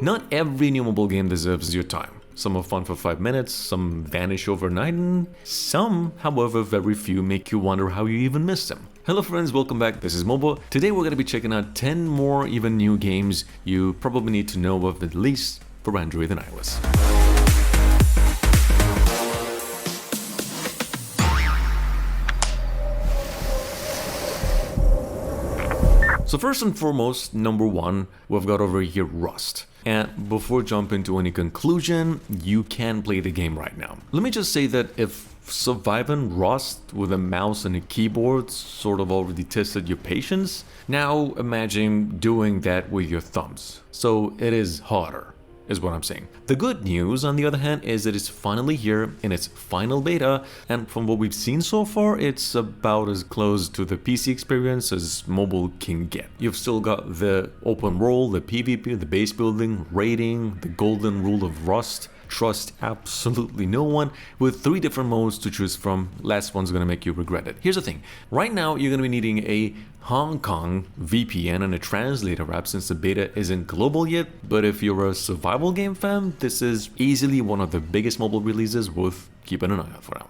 Not every new mobile game deserves your time. Some are fun for 5 minutes, some vanish overnight, and some, however very few, make you wonder how you even missed them. Hello friends, welcome back, this is MOBA. Today we're going to be checking out 10 more even new games you probably need to know of, at least for Android and iOS. So first and foremost, number one, we've got over here Rust. And before jumping to any conclusion, you can play the game right now. Let me just say that if surviving Rust with a mouse and a keyboard sort of already tested your patience, now imagine doing that with your thumbs. So it is harder, is what I'm saying. The good news, on the other hand, is that it's finally here in its final beta, and from what we've seen so far, it's about as close to the PC experience as mobile can get. You've still got the open world, the PvP, the base building, raiding, the golden rule of Rust, trust absolutely no one, with 3 different modes to choose from. Last one's gonna make you regret it. Here's the thing, right now you're gonna be needing a Hong Kong VPN and a translator app since the beta isn't global yet, but if you're a survival game fan, this is easily one of the biggest mobile releases worth keeping an eye out for now.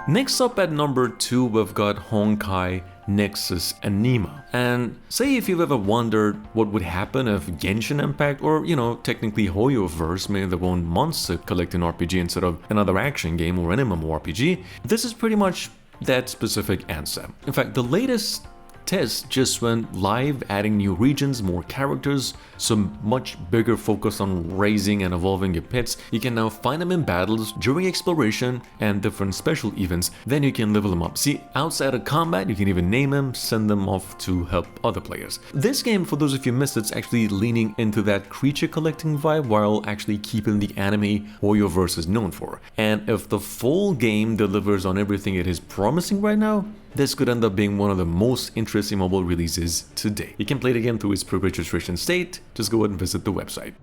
Next up at number 2, we've got Honkai Nexus Anima. And say if you've ever wondered what would happen if Genshin Impact, or technically Hoyoverse, made their own monster collecting RPG instead of another action game or an MMORPG, this is pretty much that specific answer. In fact, the latest test just went live, adding new regions, more characters, some much bigger focus on raising and evolving your pets. You can now find them in battles, during exploration, and different special events. Then you can level them up. See, outside of combat, you can even name them, send them off to help other players. This game, for those of you who missed it, it's actually leaning into that creature collecting vibe while actually keeping the anime Hoyoverse is known for. And if the full game delivers on everything it is promising right now, this could end up being one of the most interesting mobile releases to date. You can play the game through its pre-registration state, just go ahead and visit the website.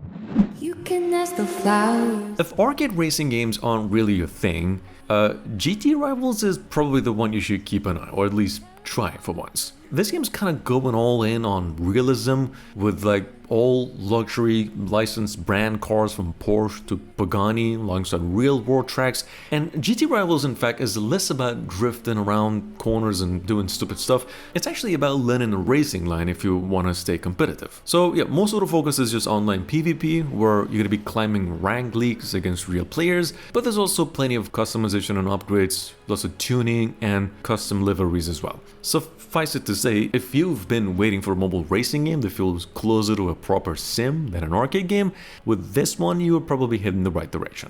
You can ask the flowers. If arcade racing games aren't really your thing, GT Rivals is probably the one you should keep an eye, or at least try for once. This game's kind of going all in on realism with like all luxury licensed brand cars from Porsche to Pagani alongside real world tracks, and GT Rivals in fact is less about drifting around corners and doing stupid stuff. It's actually about learning a racing line if you want to stay competitive. So yeah, most of the focus is just online PvP where you're going to be climbing rank leagues against real players, but there's also plenty of customization and upgrades, lots of tuning and custom liveries as well. Suffice it to say, if you've been waiting for a mobile racing game that feels closer to a proper sim than an arcade game, with this one you are probably heading the right direction.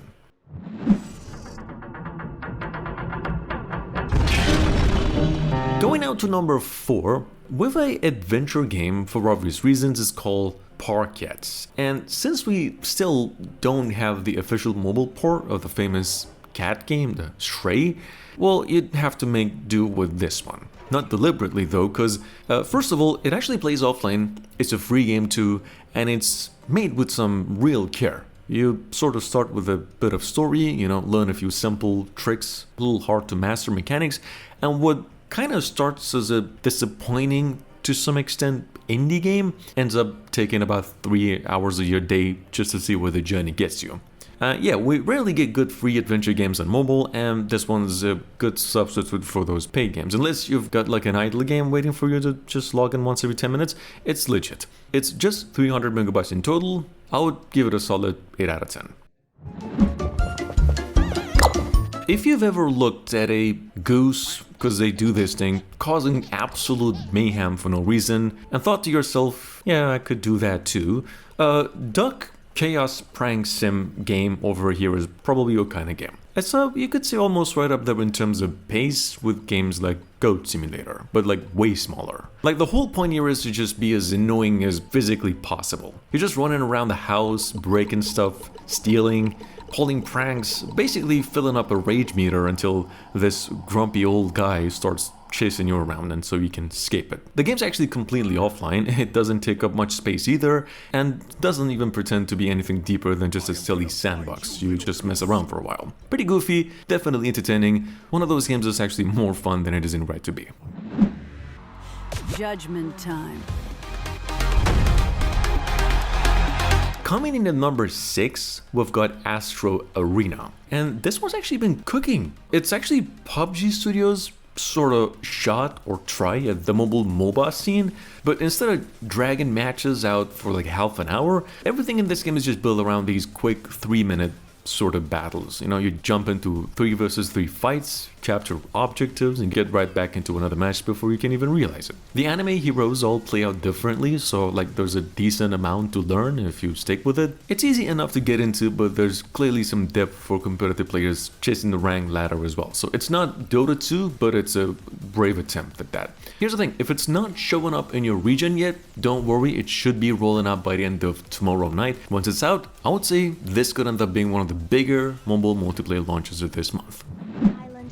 Going out to number 4, with an adventure game for obvious reasons, is called Parquets. And since we still don't have the official mobile port of the famous cat game, the Stray, well, you'd have to make do with this one. Not deliberately though, because first of all, it actually plays offline, it's a free game too, and it's made with some real care. You sort of start with a bit of story, learn a few simple tricks, a little hard to master mechanics, and what kind of starts as a disappointing, to some extent, indie game ends up taking about 3 hours of your day just to see where the journey gets you. Yeah, we rarely get good free adventure games on mobile, and this one's a good substitute for those paid games. Unless you've got like an idle game waiting for you to just log in once every 10 minutes, it's legit. It's just 300 megabytes in total. I would give it a solid 8 out of 10. If you've ever looked at a goose, because they do this thing, causing absolute mayhem for no reason, and thought to yourself, yeah, I could do that too, duck chaos prank sim game over here is probably your kind of game. It's you could say almost right up there in terms of pace with games like Goat Simulator, but like way smaller. Like the whole point here is to just be as annoying as physically possible. You're just running around the house, breaking stuff, stealing, pulling pranks, basically filling up a rage meter until this grumpy old guy starts chasing you around and so you can escape it. The game's actually completely offline, it doesn't take up much space either, and doesn't even pretend to be anything deeper than just a silly sandbox. You just mess around for a while. Pretty goofy, definitely entertaining, one of those games that's actually more fun than it is in right to be. Judgment time. Coming in at number 6, we've got Astro Arena. And this one's actually been cooking. It's actually PUBG Studios sort of shot or try at the mobile MOBA scene, but instead of dragging matches out for like half an hour, everything in this game is just built around these quick 3-minute sort of battles. You know, you jump into 3 versus 3 fights, capture objectives, and get right back into another match before you can even realize it. The anime heroes all play out differently, so like there's a decent amount to learn if you stick with it. It's easy enough to get into, but there's clearly some depth for competitive players chasing the rank ladder as well. So it's not Dota 2, but it's a brave attempt at that. Here's the thing, if it's not showing up in your region yet, don't worry, it should be rolling out by the end of tomorrow night. Once it's out, I would say this could end up being one of the bigger mobile multiplayer launches of this month.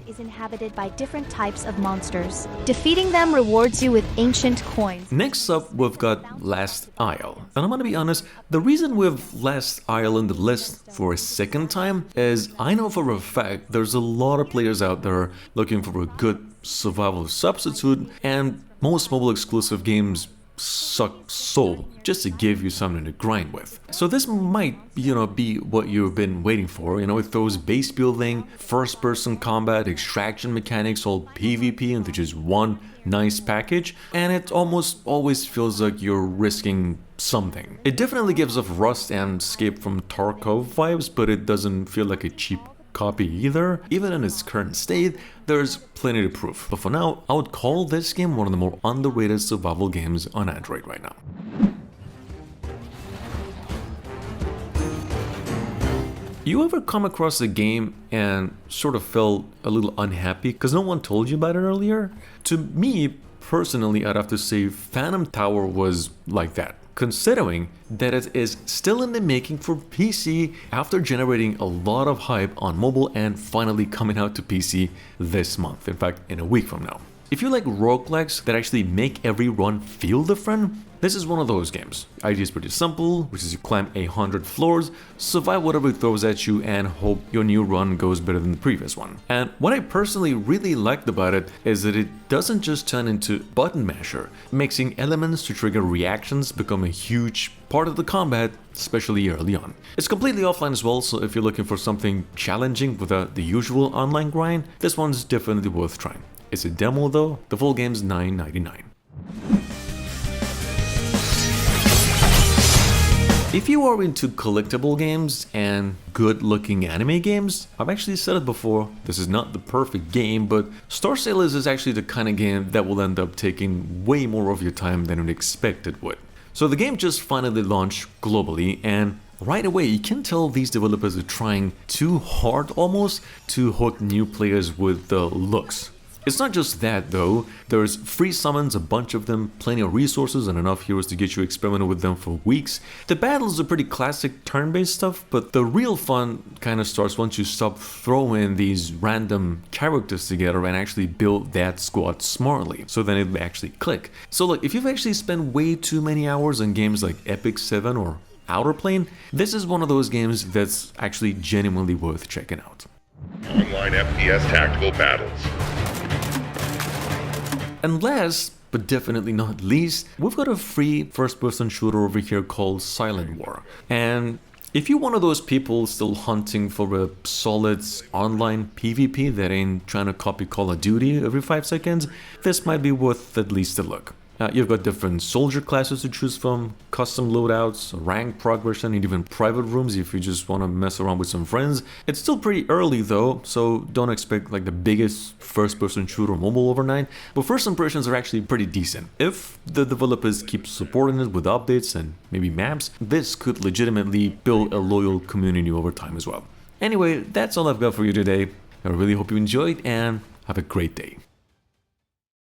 Is inhabited by different types of monsters. Defeating them rewards you with ancient coins. Next up, we've got Last Isle. And I'm gonna be honest, the reason we have Last Isle in the list for a second time is I know for a fact there's a lot of players out there looking for a good survival substitute, and most mobile exclusive games suck soul just to give you something to grind with. So this might, be what you've been waiting for. It throws base building, first-person combat, extraction mechanics, all PvP into just one nice package, and it almost always feels like you're risking something. It definitely gives off Rust and Escape from Tarkov vibes, but it doesn't feel like a cheap copy either. Even in its current state, there's plenty to prove. But for now, I would call this game one of the more underrated survival games on Android right now. You ever come across a game and sort of felt a little unhappy because no one told you about it earlier? To me, personally, I'd have to say Phantom Tower was like that, considering that it is still in the making for PC after generating a lot of hype on mobile and finally coming out to PC this month, in fact in a week from now. If you like roguelikes that actually make every run feel different, this is one of those games. Idea is pretty simple, which is you climb 100 floors, survive whatever it throws at you, and hope your new run goes better than the previous one. And what I personally really liked about it is that it doesn't just turn into button masher, mixing elements to trigger reactions become a huge part of the combat, especially early on. It's completely offline as well, so if you're looking for something challenging without the usual online grind, this one's definitely worth trying. It's a demo though, the full game's $9.99. If you are into collectible games and good-looking anime games, I've actually said it before, this is not the perfect game, but Star Sailors is actually the kind of game that will end up taking way more of your time than you'd expect it would. So the game just finally launched globally, and right away you can tell these developers are trying too hard almost to hook new players with the looks. It's not just that though, there's free summons, a bunch of them, plenty of resources and enough heroes to get you experimenting with them for weeks. The battles are pretty classic turn-based stuff, but the real fun kind of starts once you stop throwing these random characters together and actually build that squad smartly, so then it'll actually click. So look, if you've actually spent way too many hours on games like Epic 7 or Outer Plane, this is one of those games that's actually genuinely worth checking out. Online FPS tactical battles. And last, but definitely not least, we've got a free first-person shooter over here called Silent War. And if you're one of those people still hunting for a solid online PvP that ain't trying to copy Call of Duty every 5 seconds, this might be worth at least a look. You've got different soldier classes to choose from, custom loadouts, rank progression, and even private rooms if you just want to mess around with some friends. It's still pretty early though, so don't expect like the biggest first-person shooter mobile overnight, but first impressions are actually pretty decent. If the developers keep supporting it with updates and maybe maps, this could legitimately build a loyal community over time as well. Anyway, that's all I've got for you today. I really hope you enjoyed and have a great day.